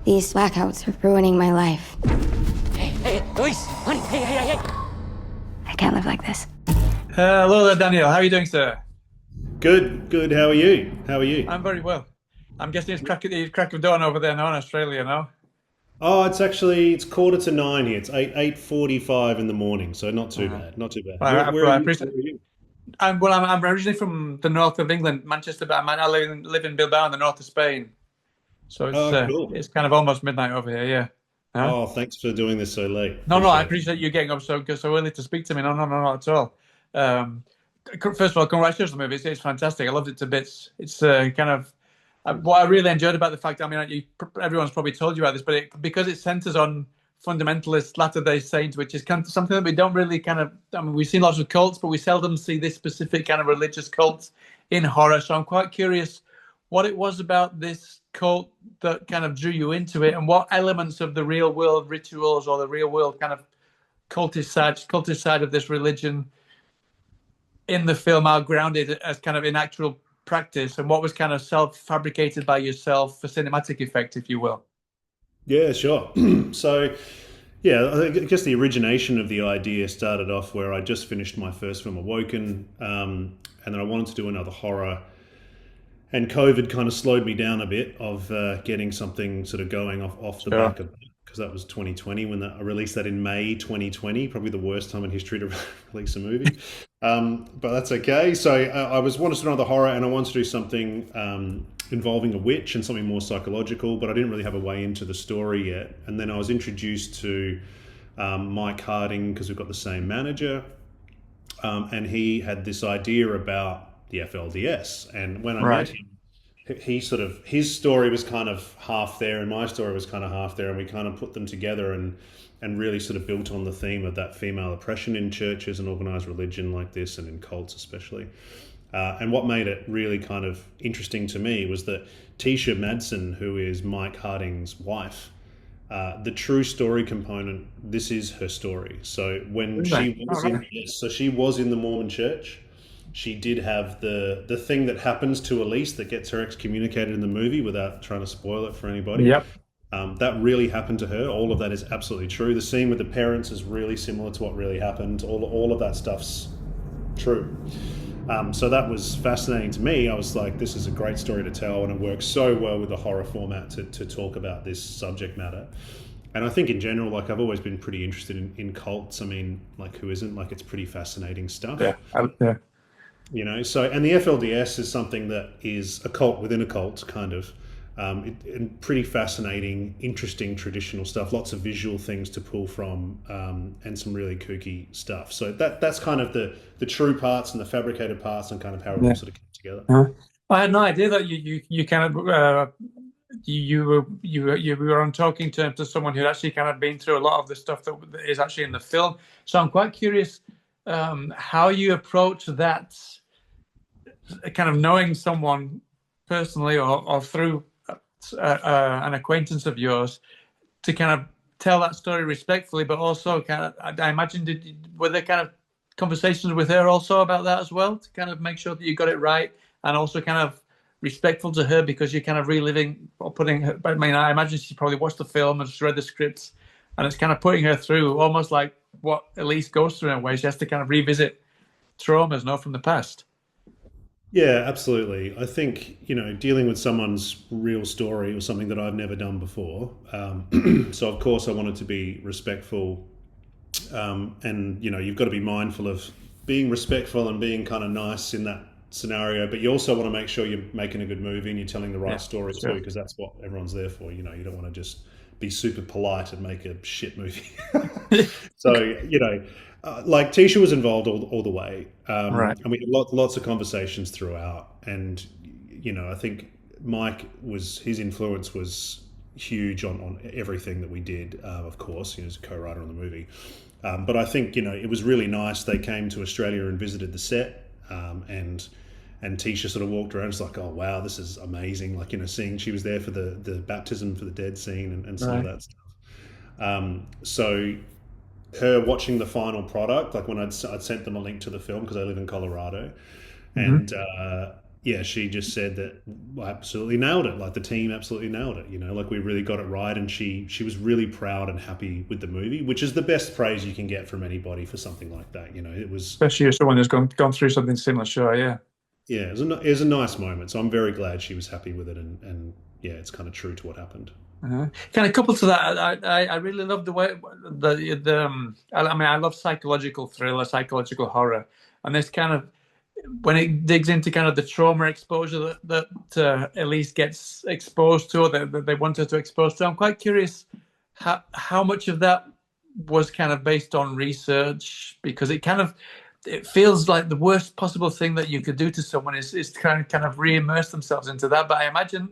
These blackouts are ruining my life. Hey, Elise, honey, hey. I can't live like this. Hello there, Daniel. How are you doing, sir? Good. How are you? How are you? I'm very well. I'm guessing it's crack of dawn over there now in Australia, no? Oh, it's 8:45 here. It's 8:45 in the morning, so not too Uh-huh. bad. Not too bad. Well, Where are I you? appreciate. Where are you? I'm originally from the north of England, Manchester, but I live in Bilbao in the north of Spain. So Oh, cool. it's kind of almost midnight over here. Yeah. Huh? Oh, thanks for doing this so late. No, I Appreciate it. appreciate you getting up so early to speak to me. No, not at all. Um, First of all, congratulations on the movie. It's fantastic. I loved it to bits. It's kind of what I really enjoyed about the fact. I mean, everyone's probably told you about this, but because it centers on fundamentalist Latter-day Saints, which is kind of something that we don't really kind of. I mean, we've seen lots of cults, but we seldom see this specific kind of religious cult in horror. So I'm quite curious what it was about this cult that kind of drew you into it, and what elements of the real world rituals or the real world kind of cultish side of this religion in the film are grounded as kind of in actual practice, and what was kind of self-fabricated by yourself for cinematic effect, if you will. Yeah, sure. So, yeah, I guess the origination of the idea started off where I just finished my first film, Awoken, and then I wanted to do another horror. And COVID kind of slowed me down a bit of getting something sort of going off the Sure. back of that, because that was 2020 when I released that in May 2020, probably the worst time in history to release a movie. But that's okay. So I wanted to do another horror, and I wanted to do something involving a witch and something more psychological, but I didn't really have a way into the story yet. And then I was introduced to Mike Harding, because we've got the same manager, and he had this idea about the FLDS. And when I Right. met him, his story was kind of half there, and my story was kind of half there, and we kind of put them together and really sort of built on the theme of that female oppression in churches and organized religion like this, and in cults especially. And what made it really kind of interesting to me was that Ticia Madsen, who is Mike Harding's wife, the true story component, this is her story. So when she was Right. yes, so she was in the Mormon church. She did have the thing that happens to Elise that gets her excommunicated in the movie, without trying to spoil it for anybody. Yep. That really happened to her. All of that is absolutely true. The scene with the parents is really similar to what really happened. All of that stuff's true. So that was fascinating to me. I was like, this is a great story to tell, and it works so well with the horror format to talk about this subject matter. And I think in general, like, I've always been pretty interested in cults. I mean, like, who isn't? Like, it's pretty fascinating stuff. Yeah. Yeah. So, and the FLDS is something that is a cult within a cult, kind of. And pretty fascinating, interesting traditional stuff. Lots of visual things to pull from, and some really kooky stuff. So that's kind of the true parts and the fabricated parts, and kind of how it all sort of came together. I had no idea that you kind of you were on talking terms to someone who'd actually kind of been through a lot of the stuff that is actually in the film. So I'm quite curious how you approach that, kind of knowing someone personally or through an acquaintance of yours, to kind of tell that story respectfully, but also kind of, I imagine, were there kind of conversations with her also about that as well, to kind of make sure that you got it right, and also kind of respectful to her, because you're kind of reliving or putting her, I mean, I imagine she probably watched the film and she's read the scripts, and it's kind of putting her through almost like what Elise goes through in a way. She has to kind of revisit traumas, no, from the past. Yeah, absolutely. I think, dealing with someone's real story was something that I've never done before. So, of course, I wanted to be respectful. And, you've got to be mindful of being respectful and being kind of nice in that scenario. But you also want to make sure you're making a good movie and you're telling the right story sure. too, because that's what everyone's there for. You don't want to just be super polite and make a shit movie. So, like, Tisha was involved all the way. Right. And we had lots of conversations throughout. And, I think his influence was huge on everything that we did, of course, as a co-writer on the movie. But I think, it was really nice. They came to Australia and visited the set. And Tisha sort of walked around, just like, oh, wow, this is amazing. Like, seeing she was there for the baptism for the dead scene and some of that stuff. So her watching the final product, like when I'd sent them a link to the film, because I live in Colorado, and yeah, she just said that absolutely nailed it. Like the team absolutely nailed it. You know, like we really got it right, and she was really proud and happy with the movie, which is the best praise you can get from anybody for something like that. You know, it was Especially as someone who's gone through something similar. Sure, yeah. yeah, it was a nice moment. So I'm very glad she was happy with it, and yeah, it's kind of true to what happened. Kind of coupled to that, I really love the way I mean, I love psychological thriller, psychological horror, and this kind of when it digs into kind of the trauma exposure that Elise gets exposed to, or that they want her to expose to. I'm quite curious how much of that was kind of based on research, because it feels like the worst possible thing that you could do to someone is to kind of re-immerse themselves into that. But I imagine,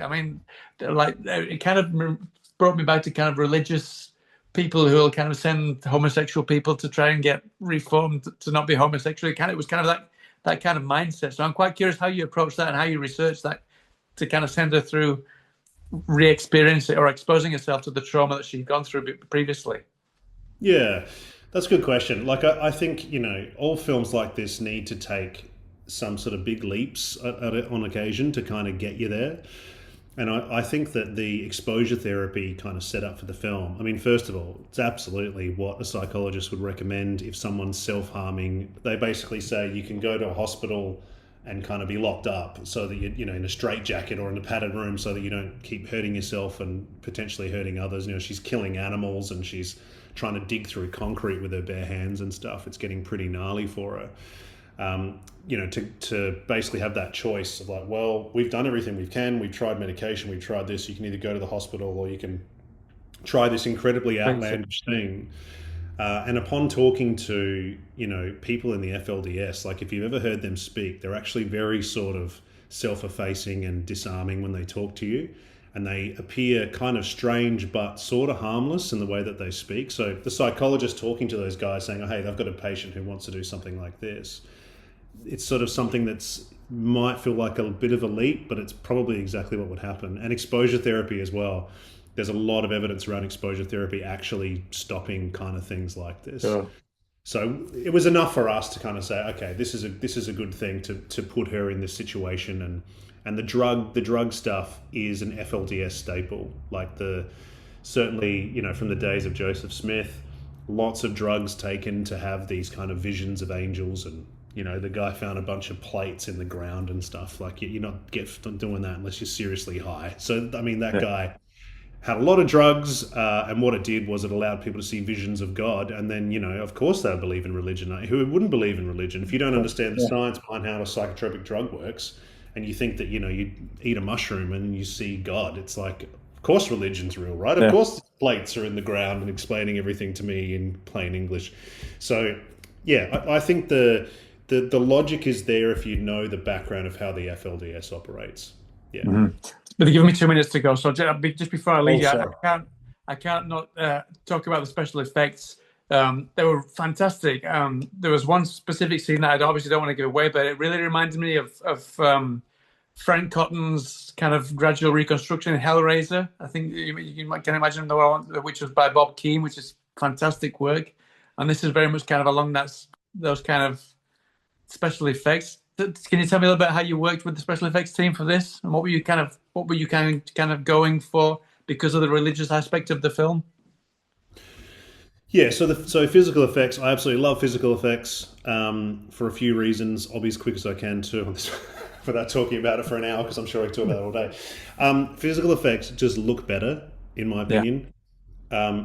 I mean, like it kind of brought me back to kind of religious people who will kind of send homosexual people to try and get reformed to not be homosexual. It was kind of that kind of mindset. So I'm quite curious how you approach that and how you research that to kind of send her through re-experiencing or exposing herself to the trauma that she'd gone through previously. Yeah, that's a good question. Like I think you know all films like this need to take some sort of big leaps on occasion to kind of get you there. And I think that the exposure therapy kind of set up for the film. I mean, first of all, it's absolutely what a psychologist would recommend if someone's self-harming. They basically say you can go to a hospital and kind of be locked up so that you know, in a straitjacket or in a padded room so that you don't keep hurting yourself and potentially hurting others. You know, she's killing animals and she's trying to dig through concrete with her bare hands and stuff. It's getting pretty gnarly for her. You know, to basically have that choice of like, well, we've done everything we can. We've tried medication. We've tried this. You can either go to the hospital or you can try this incredibly outlandish thing. And upon talking to, you know, people in the FLDS, like if you've ever heard them speak, they're actually very sort of self-effacing and disarming when they talk to you. And they appear kind of strange, but sort of harmless in the way that they speak. So the psychologist talking to those guys saying, oh, hey, they've got a patient who wants to do something like this. It's sort of something that's might feel like a bit of a leap, but it's probably exactly what would happen. And exposure therapy as well. There's a lot of evidence around exposure therapy actually stopping kind of things like this. Sure. So it was enough for us to kind of say, okay, this is a good thing to put her in this situation, and the drug stuff is an FLDS staple. Like certainly, you know, from the days of Joseph Smith, lots of drugs taken to have these kind of visions of angels, and you know, the guy found a bunch of plates in the ground and stuff. Like you're not doing that unless you're seriously high. So I mean, that guy had a lot of drugs, and what it did was it allowed people to see visions of God, and then, you know, of course they'll believe in religion. Who wouldn't believe in religion? If you don't understand the science behind how a psychotropic drug works, and you think that, you know, you eat a mushroom and you see God, it's like, of course religion's real, right? Of course plates are in the ground and explaining everything to me in plain English. So yeah, I think the logic is there if you know the background of how the FLDS operates. Yeah. Mm-hmm. But they're giving me 2 minutes to go, so just before I leave you, I can't not talk about the special effects. They were fantastic. There was one specific scene that I obviously don't want to give away, but it really reminded me of Frank Cotton's kind of gradual reconstruction in Hellraiser. I think you can imagine the one which was by Bob Keane, which is fantastic work, and this is very much kind of along those kind of special effects. Can you tell me a little bit how you worked with the special effects team for this, and what were you kind of going for because of the religious aspect of the film? Yeah, so physical effects, I absolutely love physical effects for a few reasons. I'll be as quick as I can too on this without talking about it for an hour, because I'm sure I can talk about it all day. Physical effects just look better, in my opinion.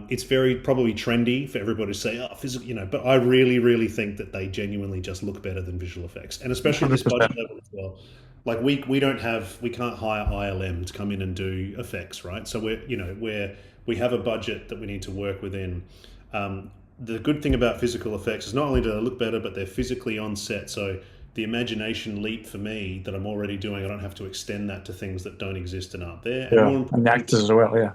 It's very probably trendy for everybody to say, oh, physical, you know, but I really, really think that they genuinely just look better than visual effects, and especially this budget level as well. Like we can't hire ILM to come in and do effects, right? So we have a budget that we need to work within. The good thing about physical effects is not only do they look better, but they're physically on set. So the imagination leap for me that I'm already doing, I don't have to extend that to things that don't exist and aren't there. Yeah, and the actors as well, yeah.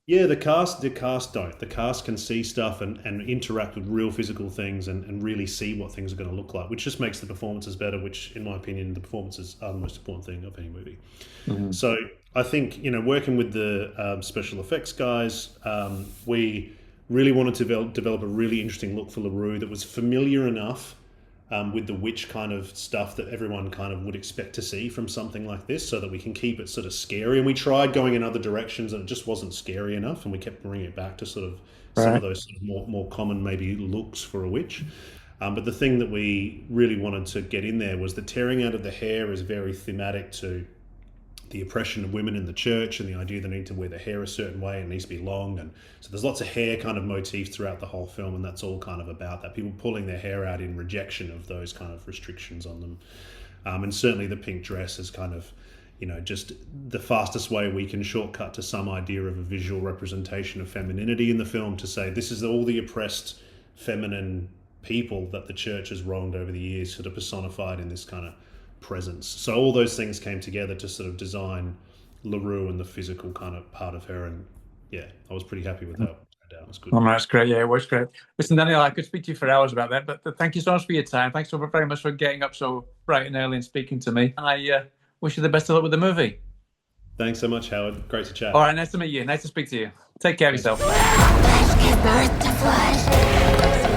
Yeah, the cast don't. The cast can see stuff and interact with real physical things and really see what things are going to look like, which just makes the performances better, which, in my opinion, the performances are the most important thing of any movie. Mm-hmm. So I think, you know, working with the special effects guys, we really wanted to develop a really interesting look for LaRue that was familiar enough with the witch kind of stuff that everyone kind of would expect to see from something like this, so that we can keep it sort of scary. And we tried going in other directions and it just wasn't scary enough, and we kept bringing it back to sort of some of those sort of more common maybe looks for a witch. But the thing that we really wanted to get in there was the tearing out of the hair is very thematic to the oppression of women in the church and the idea they need to wear their hair a certain way, it needs to be long. And so there's lots of hair kind of motifs throughout the whole film, and that's all kind of about that, people pulling their hair out in rejection of those kind of restrictions on them. And certainly the pink dress is kind of, you know, just the fastest way we can shortcut to some idea of a visual representation of femininity in the film, to say this is all the oppressed feminine people that the church has wronged over the years, sort of personified in this kind of presence. So all those things came together to sort of design LaRue and the physical kind of part of her. And yeah, I was pretty happy with how it turned out. It was good. Oh, that's great. Yeah, it was great. Listen, Daniel, I could speak to you for hours about that, but thank you so much for your time. Thanks so very much for getting up so bright and early and speaking to me. And I wish you the best of luck with the movie. Thanks so much, Howard. Great to chat. All right, nice to meet you. Nice to speak to you. Take care of yourself. Flesh give birth to flesh.